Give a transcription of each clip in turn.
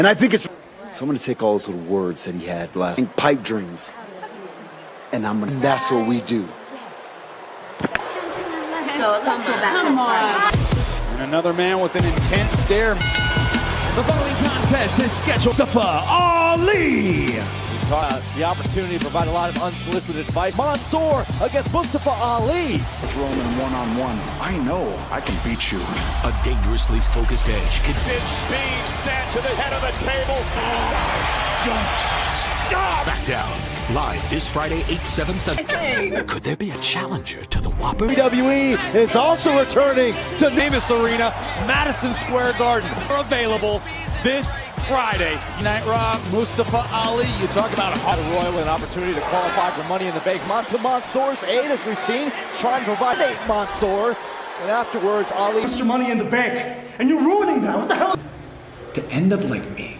And I think it's... So I'm going to take all those little words that he had last... Pipe dreams. And that's what we do. Come on. And another man with an intense stare. The following contest is scheduled for Ali. The opportunity to provide a lot of unsolicited advice. Mansoor against Mustafa Ali. Roman one-on-one. I know I can beat you. A dangerously focused edge. Did speed set to the head of the table. Don't stop. Back down. Live this Friday, 8/7/7. Hey. Could there be a challenger to the Whopper? WWE is also returning to Davis Arena, Madison Square Garden. Available this Friday. Night Raw, Mustafa Ali. You talk about a Royal, an opportunity to qualify for Money in the Bank. Mansoor's aid, as we've seen, trying to provide Mansoor. And afterwards, Ali. Mr. Money in the Bank, and you're ruining that. What the hell? To end up like me.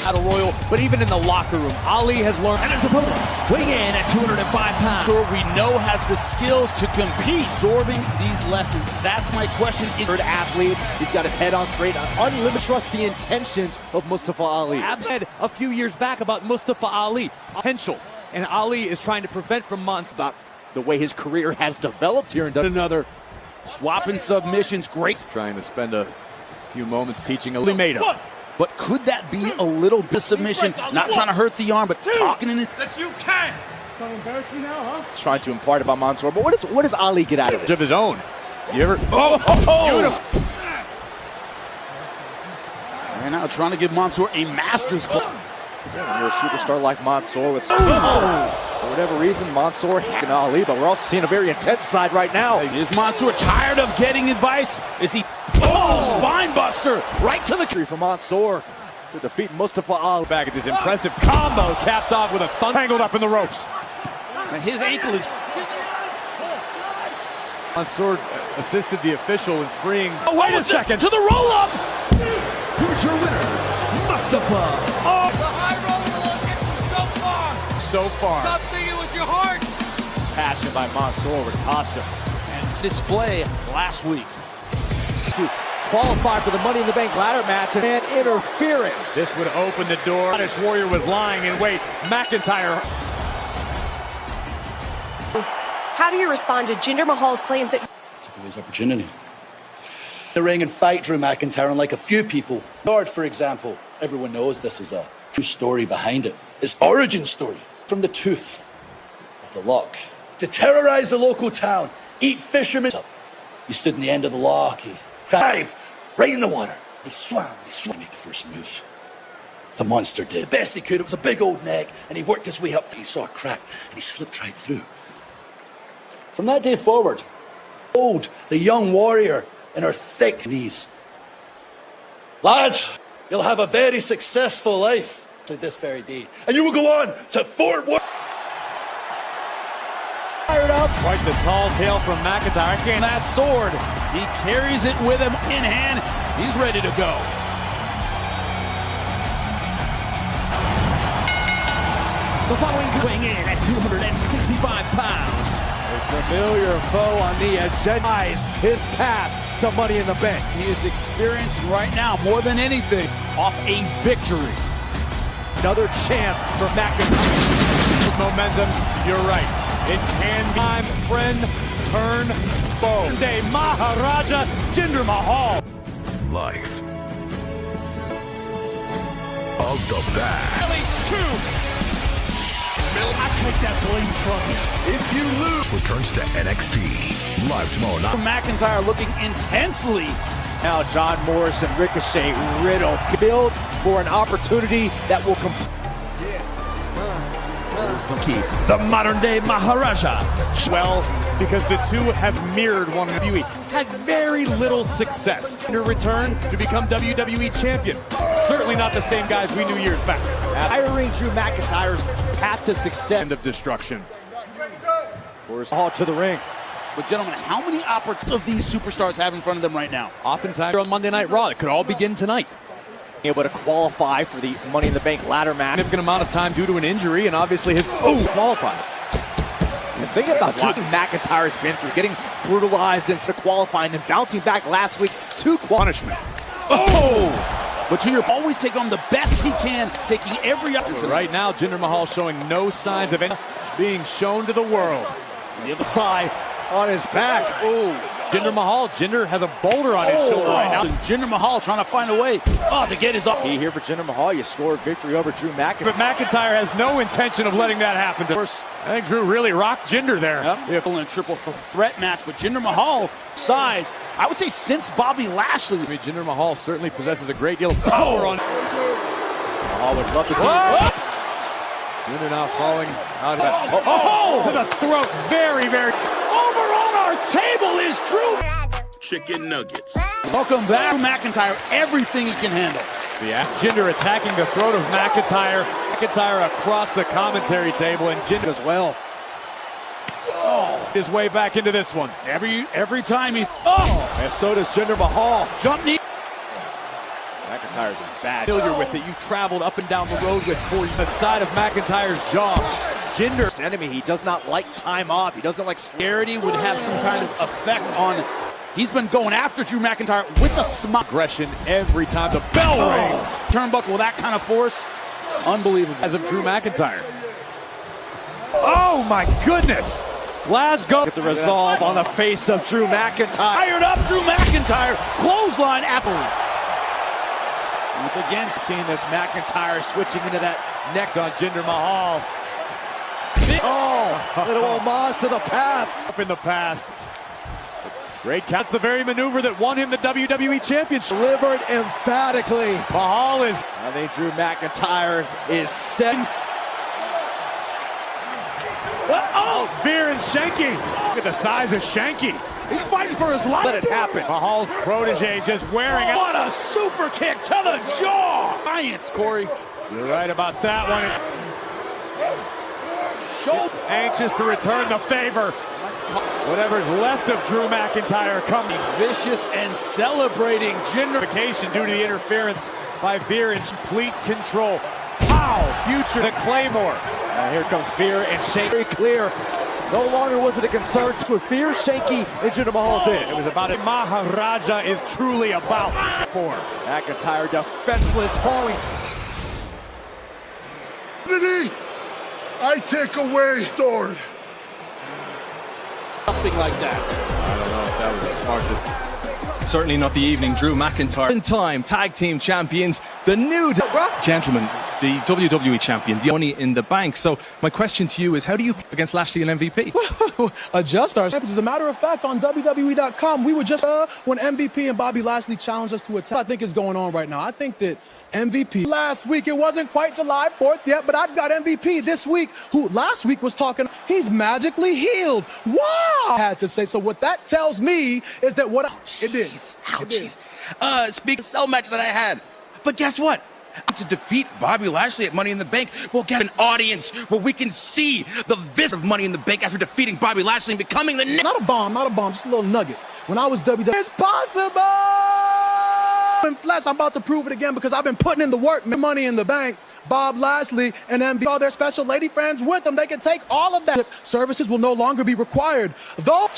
Battle Royal, but even in the locker room, Ali has learned. And his opponent, weighing in at 205 pounds. We know has the skills to compete. Absorbing these lessons. That's my question. Third athlete, he's got his head on straight. Unlimited trust the intentions of Mustafa Ali. I've said a few years back about Mustafa Ali potential, and Ali is trying to prevent from months about the way his career has developed here in Another swapping submissions. Great. trying to spend a few moments teaching Ali made him. But could that be a little bit of submission? Not trying to hurt the arm, but talking in his... That you can. Don't embarrass me now, huh? Trying to impart about Mansoor, but what does Ali get out of it? Of his own. You ever? Beautiful. And now trying to give Mansoor a master's class. When you're a superstar like Mansoor with for whatever reason, Mansoor hacking Ali, but we're also seeing a very intense side right now. Is Mansoor tired of getting advice? Is he... spine buster right to the... For Mansoor to defeat Mustafa Ali. Back at this impressive combo, capped off with a thumb tangled up in the ropes. And his ankle is... Mansoor assisted the official in freeing. Oh, wait a second! To the roll-up! Here's your winner, Mustafa. Oh! The high roller looking So far. Stop thinking with your heart. Passion by Mansoor over to Costa. And display last week. To qualify for the Money in the Bank ladder match and interference. This would open the door. Scottish Warrior was lying in wait. McIntyre. How do you respond to Jinder Mahal's claims that... Took away his opportunity. The ring and fight Drew McIntyre, unlike a few people. Lord, for example, everyone knows this is a true story behind it. His origin story from the tooth of the lock. To terrorize the local town, eat fishermen. He stood in the end of the lock, he dived right in the water. He swam to make the first move. The monster did. The best he could, it was a big old neck, and he worked his way up. He saw a crack, and he slipped right through. From that day forward, the young warrior in her thick knees. Lads, you'll have a very successful life to this very day, and you will go on to Fort Worth. Fired up. Quite the tall tale from McIntyre. Again, That sword, he carries it with him in hand. He's ready to go. The following weighing in at 265 pounds. A familiar foe on the agenda. His path to Money in the Bank. He is experiencing right now, more than anything, off a victory. Another chance for McIntyre. momentum, you're right. It can be time, friend, turn, foe. Day Maharaja Jinder Mahal. Life of the Bad. I take that blame from you. If you lose, returns to NXT live tomorrow night. McIntyre looking intensely. Now John Morrison, Ricochet, Riddle build for an opportunity that will complete. The modern day Maharaja. Well, because the two have mirrored one another. Had very little success in her return to become WWE champion. Certainly not the same guys we knew years back. Hiring Drew McIntyre's path to success. End of destruction. Hall to the ring. But gentlemen, how many opportunities of these superstars have in front of them right now? Oftentimes on Monday Night Raw, it could all begin tonight. Able to qualify for the Money in the Bank ladder match. Significant amount of time due to an injury, and obviously his qualified. And think about what McIntyre's been through, getting brutalized into qualifying and bouncing back last week to Punishment. Oh! But to your always take on the best he can, taking every opportunity. Right now, Jinder Mahal showing no signs of being shown to the world. The other side on his back. Oh, Jinder Mahal. Jinder has a boulder on his shoulder right now. And Jinder Mahal trying to find a way to get his off. Key here for Jinder Mahal. You score victory over Drew McIntyre. But McIntyre has no intention of letting that happen. Of course, I think Drew really rocked Jinder there. Yep. In a triple threat match, but Jinder Mahal, size, I would say since Bobby Lashley. I mean, Jinder Mahal certainly possesses a great deal of power on. Mahal would love to do it. Jinder now falling out of to the throat. Very, very. Over on our table is Drew. Chicken nuggets. Welcome back, Drew McIntyre. Everything he can handle. Yeah, Jinder attacking the throat of McIntyre. McIntyre across the commentary table, and Jinder as well. His way back into this one. Every time he. And so does Jinder Mahal. Jump knee. McIntyre's in bad. Familiar with it. You've traveled up and down the road with for the side of McIntyre's jaw. Jinder's enemy. He does not like time off. He doesn't like clarity. Would have some kind of effect on. He's been going after Drew McIntyre with a smile. Aggression every time the bell rings. Turnbuckle with that kind of force. Unbelievable. As of Drew McIntyre. Oh my goodness. Glasgow. Get the resolve on the face of Drew McIntyre. Fired up Drew McIntyre. Clothesline after. Once again, seeing this McIntyre switching into that neck on Jinder Mahal. Little homage to the past. Up in the past. Great count. That's the very maneuver that won him the WWE Championship. Delivered emphatically. Mahal is. I think Drew McIntyre is set. Veer and Shanky. Look at the size of Shanky. He's fighting for his life. Let it happen. Mahal's protege just wearing out. What a super kick to the jaw. Science, Corey. You're right about that one. Anxious to return the favor. Whatever's left of Drew McIntyre coming. Vicious and celebrating Jinder. Due to the interference by Veer in complete control. Pow! Future to Claymore. Here comes Veer and Shanky. Very clear. No longer was it a concern with Veer, Shanky, and Jinder Mahal did. It was about it. Maharaja is truly about for McIntyre defenseless, falling. I take away sword. Something like that. I don't know if that was the smartest. Certainly not the evening. Drew McIntyre. In time, tag team champions, the new gentleman, the WWE champion, the Money in the Bank. So my question to you is, how do you against Lashley and MVP? Adjust our steps. As a matter of fact, on WWE.com, we were just when MVP and Bobby Lashley challenged us to attack. I think is going on right now. I think that MVP last week, it wasn't quite July 4th yet, but I've got MVP this week, who last week was talking, he's magically healed. Wow! I had to say. So what that tells me is that what it is. Ouchies. Speaking of cell match that I had. But guess what? To defeat Bobby Lashley at Money in the Bank, we'll get an audience where we can see the vision of Money in the Bank after defeating Bobby Lashley and becoming the next. Not a bomb, just a little nugget. When I was WWE, it's possible! In flesh, I'm about to prove it again because I've been putting in the work. Money in the Bank, Bob Lashley, and MVP, all their special lady friends with them. They can take all of that. Services will no longer be required. Though,